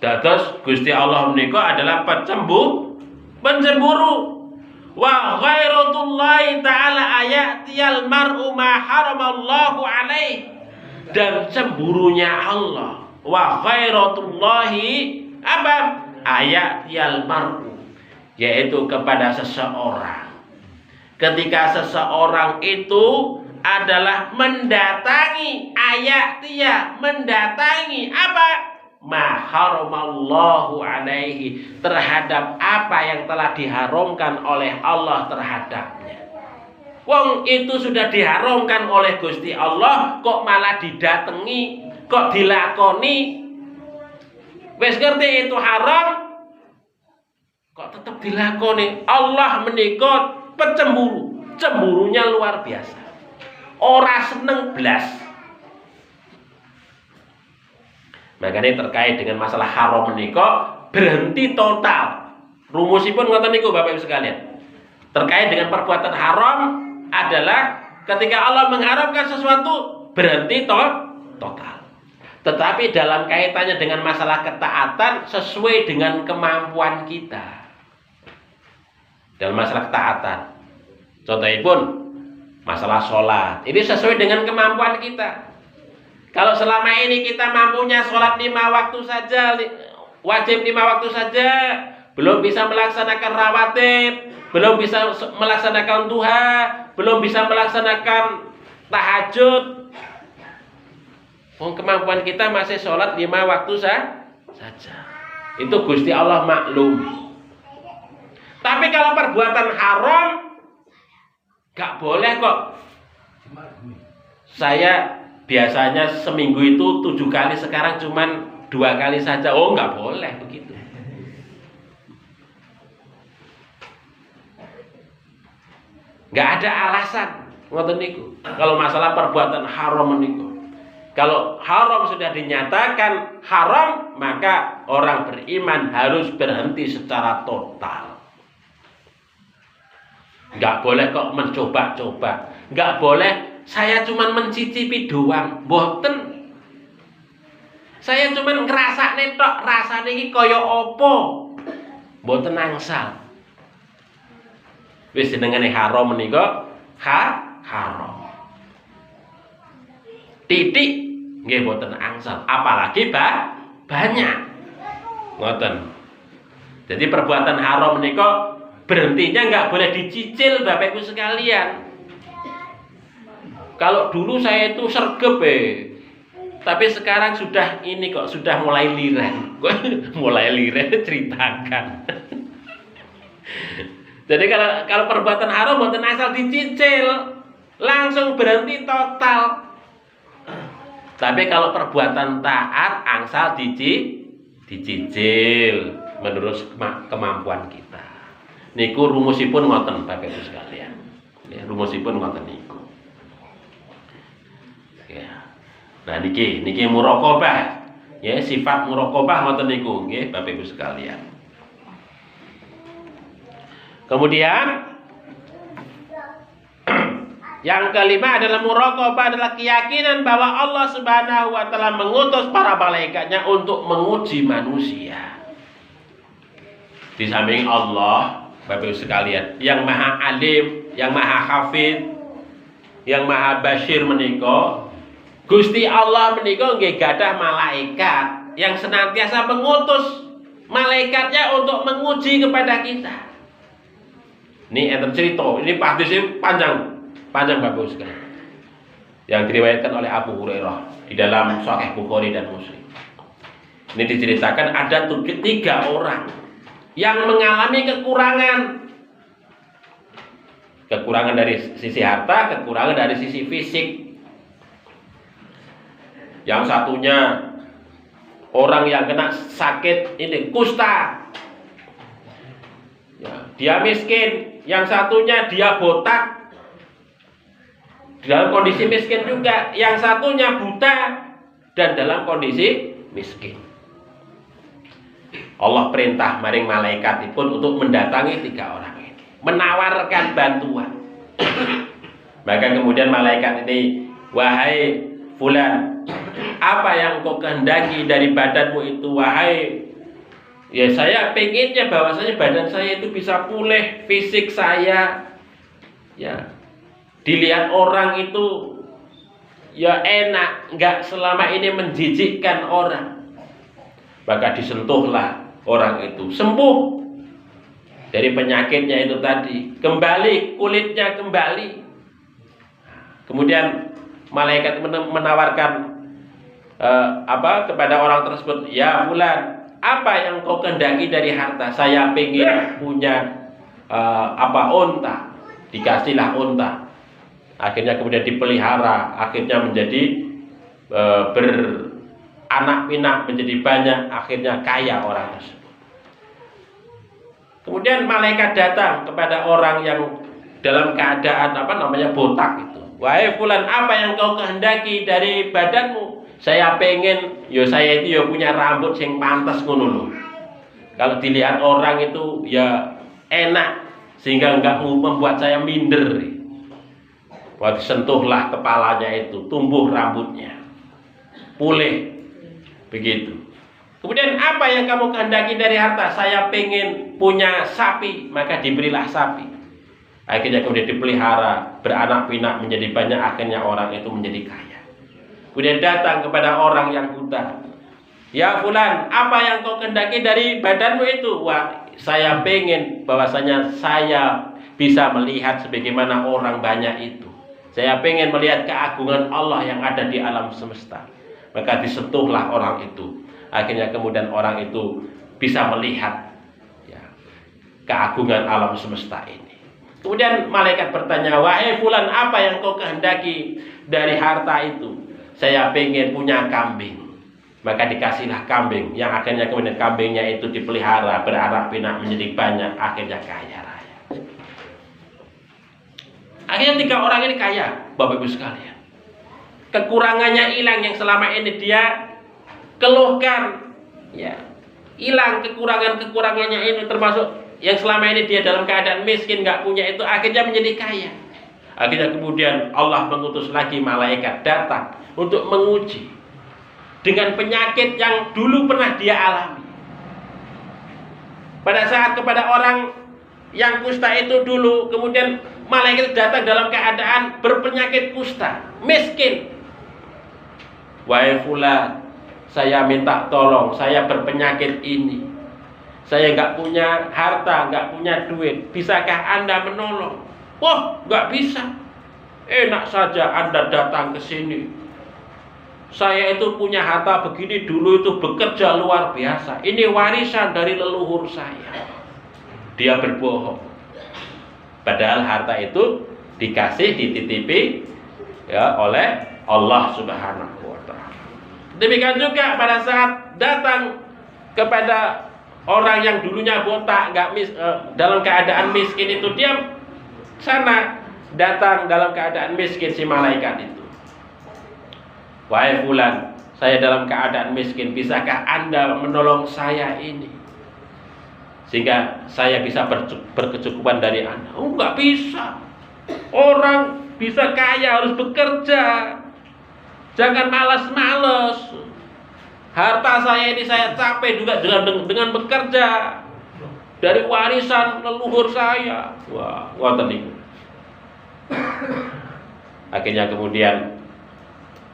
Dados Gusti Allah menika adalah pencemburu. Wa ghairatullahi ta'ala ayatiyal mar'u ma haramallahu alaih. Dan cemburunya Allah. Wa ghairatullahi apa? Ayatiyal mar'u, yaitu kepada seseorang. Ketika seseorang itu adalah mendatangi mendatangi apa? Ma haramallahu alaihi, terhadap apa yang telah diharamkan oleh Allah terhadapnya. Wong itu sudah diharamkan oleh Gusti Allah kok malah didatangi, kok dilakoni. Wes ngerti itu haram kok tetap dilakoni. Allah menika pencemburu, cemburunya luar biasa. Ora seneng blas. Makanya terkait dengan masalah haram menika berhenti total. Rumusipun ngoten niku Bapak Ibu sekalian. Terkait dengan perbuatan haram adalah ketika Allah mengharamkan sesuatu berhenti total. Tetapi dalam kaitannya dengan masalah ketaatan sesuai dengan kemampuan kita. Dalam masalah ketaatan, contohnya pun masalah sholat, ini sesuai dengan kemampuan kita. Kalau selama ini kita mampunya sholat 5 waktu saja, wajib 5 waktu saja, belum bisa melaksanakan rawatib, belum bisa melaksanakan duha, belum bisa melaksanakan tahajud, kemampuan kita masih sholat 5 waktu saja. Itu Gusti Allah maklum. Tapi kalau perbuatan haram gak boleh kok. Saya biasanya seminggu itu 7 kali, sekarang cuman 2 kali saja. Oh, gak boleh begitu. Gak ada alasan ngoten niku. Kalau masalah perbuatan haram niku. Kalau haram sudah dinyatakan haram, maka orang beriman harus berhenti secara total. Gak boleh kok mencoba-coba. Gak boleh saya cuma mencicipi doang. Mboten. Saya cuma ngrasakne tok, rasane iki kaya apa. Mboten angsal. Wis jenengane haram menika haram. Titik nggih mboten angsal, apalagi banyak. Ngoten. Jadi perbuatan haram menika berhentinya nggak boleh dicicil Bapak Ibu sekalian. Kalau dulu saya itu sergep tapi sekarang sudah ini kok sudah mulai liren. Mulai liren ceritakan. Jadi kalau perbuatan haram mboten asal dicicil, langsung berhenti total. Tapi kalau perbuatan taat angsal dicicil menurut kemampuan kita. Niku rumusipun ngoten Bapak Ibu sekalian. Ya, rumusipun ngoten niku. Ya. Nah niki muraqabah. Ya, sifat muraqabah ngoten niku nggih Bapak Ibu sekalian. Kemudian Yang kelima adalah muraqabah, adalah keyakinan bahwa Allah Subhanahu wa taala mengutus para malaikatnya untuk menguji manusia. Di samping Allah, Bapak Ibu sekalian, yang Maha Alim, yang Maha Hafid, yang Maha Basyir menika, Gusti Allah menika nggih gadah malaikat yang senantiasa mengutus malaikatnya untuk menguji kepada kita. Ini enten cerita, ini hadisnya panjang Bapak Ibu sekalian. Yang diriwayatkan oleh Abu Hurairah di dalam Sahih Bukhari dan Muslim. Ini diceritakan ada 3 orang yang mengalami kekurangan dari sisi harta, kekurangan dari sisi fisik. Yang satunya orang yang kena sakit ini kusta, ya, dia miskin. Yang satunya dia botak, dalam kondisi miskin juga. Yang satunya buta dan dalam kondisi miskin. Allah perintah maring malaikatipun untuk mendatangi 3 orang ini, menawarkan bantuan. Maka kemudian malaikat ini, wahai fulan, apa yang kau kehendaki dari badanmu itu? Wahai, ya saya pengennya bahwasanya badan saya itu bisa pulih, fisik saya ya dilihat orang itu ya enak, nggak selama ini menjijikkan orang. Maka disentuhlah orang itu, sembuh dari penyakitnya itu tadi, kembali kulitnya kembali. Kemudian malaikat menawarkan kepada orang tersebut, ya fulan, apa yang kau kehendaki dari harta? Saya pengen punya unta. Dikasihlah unta. Akhirnya kemudian dipelihara, akhirnya menjadi beranak pinak, menjadi banyak, akhirnya kaya orang tersebut. Kemudian malaikat datang kepada orang yang dalam keadaan botak itu. Wahai fulan, apa yang kau kehendaki dari badanmu? Saya pengen, saya itu punya rambut yang pantas ngono lho. Kalau dilihat orang itu ya enak, sehingga enggak membuat saya minder. Waktu sentuhlah kepalanya itu, tumbuh rambutnya, pulih, begitu. Kemudian apa yang kamu kehendaki dari harta? Saya pengen punya sapi, maka diberilah sapi. Akhirnya kemudian dipelihara, beranak pinak menjadi banyak, akhirnya orang itu menjadi kaya. Kemudian datang kepada orang yang buta. Ya fulan, apa yang kau kehendaki dari badanmu itu? Wah, saya pengen bahwasanya saya bisa melihat sebagaimana orang banyak itu. Saya pengen melihat keagungan Allah yang ada di alam semesta. Maka disentuhlah orang itu. Akhirnya kemudian orang itu bisa melihat ya, keagungan alam semesta ini. Kemudian malaikat bertanya, wahai fulan, apa yang kau kehendaki dari harta itu? Saya pengen punya kambing. Maka dikasihlah kambing, yang akhirnya kemudian kambingnya itu dipelihara, beranak pinak menjadi banyak, akhirnya kaya raya. Akhirnya 3 orang ini kaya, Bapak Ibu sekalian. Kekurangannya hilang yang selama ini dia keluhkan, ya, hilang kekurangannya ini, termasuk yang selama ini dia dalam keadaan miskin, nggak punya itu, akhirnya menjadi kaya. Akhirnya kemudian Allah mengutus lagi malaikat datang untuk menguji dengan penyakit yang dulu pernah dia alami. Pada saat kepada orang yang kusta itu dulu, kemudian malaikat datang dalam keadaan berpenyakit kusta, miskin. Wahai fulan, saya minta tolong, saya berpenyakit ini. Saya nggak punya harta, nggak punya duit. Bisakah Anda menolong? Wah, nggak bisa. Enak saja Anda datang ke sini. Saya itu punya harta begini, dulu itu bekerja luar biasa. Ini warisan dari leluhur saya. Dia berbohong. Padahal harta itu dikasih, dititipi ya oleh Allah Subhanahu wa taala. Demikian juga pada saat datang kepada orang yang dulunya botak, dalam keadaan miskin itu, dia sana datang dalam keadaan miskin si malaikat itu. Wahai fulan, saya dalam keadaan miskin, bisakah Anda menolong saya ini? Sehingga saya bisa berkecukupan dari Anda. Oh, nggak bisa. Orang bisa kaya harus bekerja. Jangan malas-malas. Harta saya ini saya capek juga dengan bekerja. Dari warisan leluhur saya. Wah, ngoten niku. Akhirnya kemudian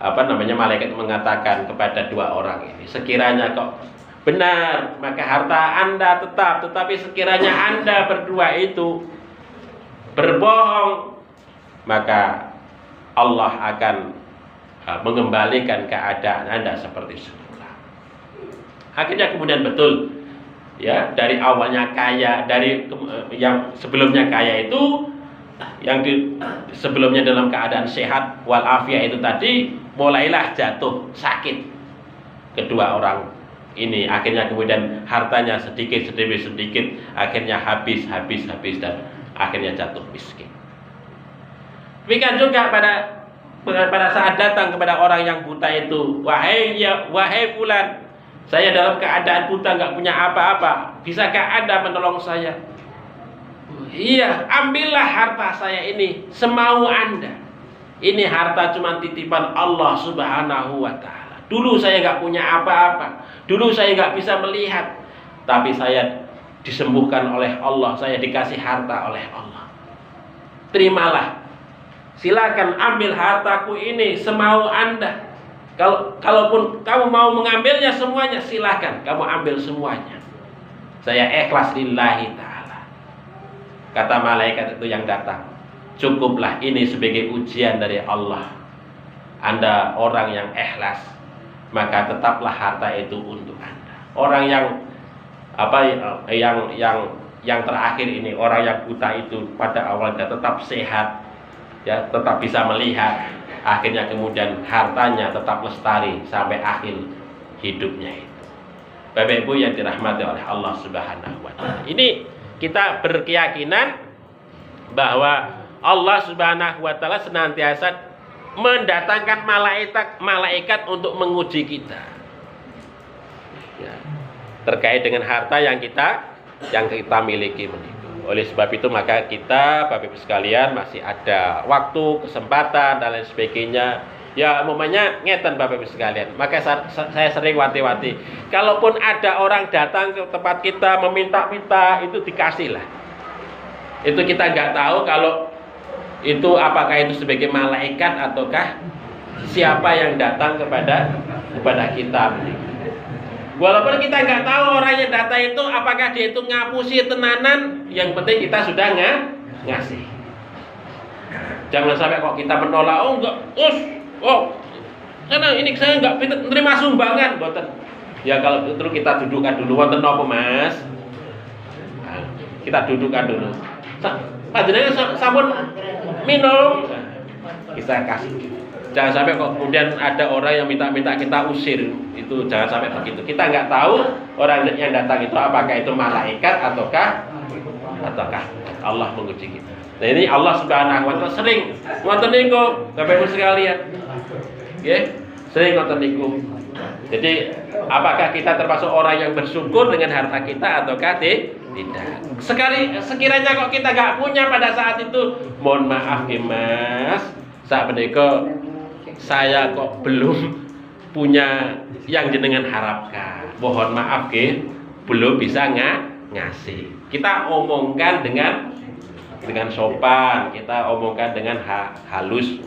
malaikat mengatakan kepada dua orang ini, sekiranya kok benar, maka harta Anda tetap, tetapi sekiranya Anda berdua itu berbohong, maka Allah akan mengembalikan keadaan Anda seperti semula. Akhirnya kemudian betul, ya, dari awalnya kaya, dari yang sebelumnya kaya itu, yang sebelumnya dalam keadaan sehat walafiat itu tadi, mulailah jatuh sakit kedua orang ini. Akhirnya kemudian hartanya sedikit akhirnya habis dan akhirnya jatuh miskin. Demikian juga pada saat datang kepada orang yang buta itu, wahai fulan, saya dalam keadaan buta, nggak punya apa-apa, bisakah Anda menolong saya? Iya, ambillah harta saya ini semau Anda. Ini harta cuma titipan Allah Subhanahu wa ta'ala. Dulu saya nggak punya apa-apa, dulu saya nggak bisa melihat, tapi saya disembuhkan oleh Allah, saya dikasih harta oleh Allah. Terimalah, silakan ambil hartaku ini semau Anda. Kalaupun kamu mau mengambilnya semuanya, silakan kamu ambil semuanya. Saya ikhlas lillahi ta'ala. Kata malaikat itu yang datang, cukuplah ini sebagai ujian dari Allah. Anda orang yang ikhlas, maka tetaplah harta itu untuk Anda. Orang yang terakhir ini, orang yang buta itu pada awalnya tetap sehat, ya, tetap bisa melihat, akhirnya kemudian hartanya tetap lestari sampai akhir hidupnya itu. Bapak Ibu yang dirahmati oleh Allah Subhanahu wa ta'ala. Ini kita berkeyakinan bahwa Allah Subhanahu wa ta'ala senantiasa mendatangkan malaikat untuk menguji kita, ya, terkait dengan harta yang kita miliki. Oleh sebab itu maka kita, Bapak Ibu sekalian, masih ada waktu, kesempatan dan lain sebagainya. Ya, umumnya ngeten Bapak Ibu sekalian. Maka saya sering wanti-wanti, kalaupun ada orang datang ke tempat kita meminta-minta, itu dikasih lah. Itu kita nggak tahu kalau itu apakah itu sebagai malaikat ataukah siapa yang datang kepada kita. Walaupun kita nggak tahu orang yang datang itu apakah dia itu ngapusi tenanan, yang penting kita sudah ngasih. Jangan sampai kok kita menolak, oh enggak, karena ini saya nggak menerima sumbangan, boten. Ya kalau itu kita dudukkan dulu, wonten napa Mas? Nah, kita dudukkan dulu. Panjenengan sampun minum, kita kasih. Jangan sampai kok kemudian ada orang yang minta kita usir. Itu jangan sampai begitu. Kita nggak tahu orang yang datang itu apakah itu malaikat ataukah Allah menguji kita. Nah, ini Allah Subhanahu wa ta'ala sering ngoten niku Bapak Ibu sekalian. Nggih, sering ngoten niku. Jadi, apakah kita termasuk orang yang bersyukur dengan harta kita ataukah tidak? Sekiranya kok kita nggak punya pada saat itu, mohon maaf Mas, saat menika saya kok belum punya yang jenengan harapkan. Mohon maaf belum bisa ngasih. Kita omongkan dengan sopan, kita omongkan dengan halus.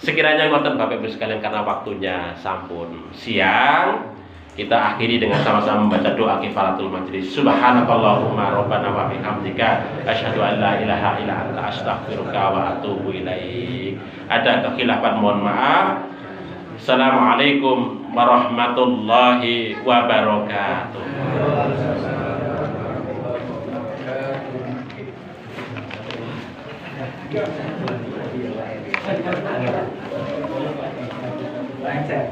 Sekiranya ngoten Bapak Ibu sekalian, karena waktunya sampun siang, kita akhiri dengan sama-sama membaca doa kifaratul majlis. Subhanakallahumma rabbana wa bihamdika asyhadu an la ilaha illa anta astaghfiruka wa atubu ilaik. Ada kekhilafan mohon maaf. Assalamualaikum warahmatullahi wabarakatuh. Lancar.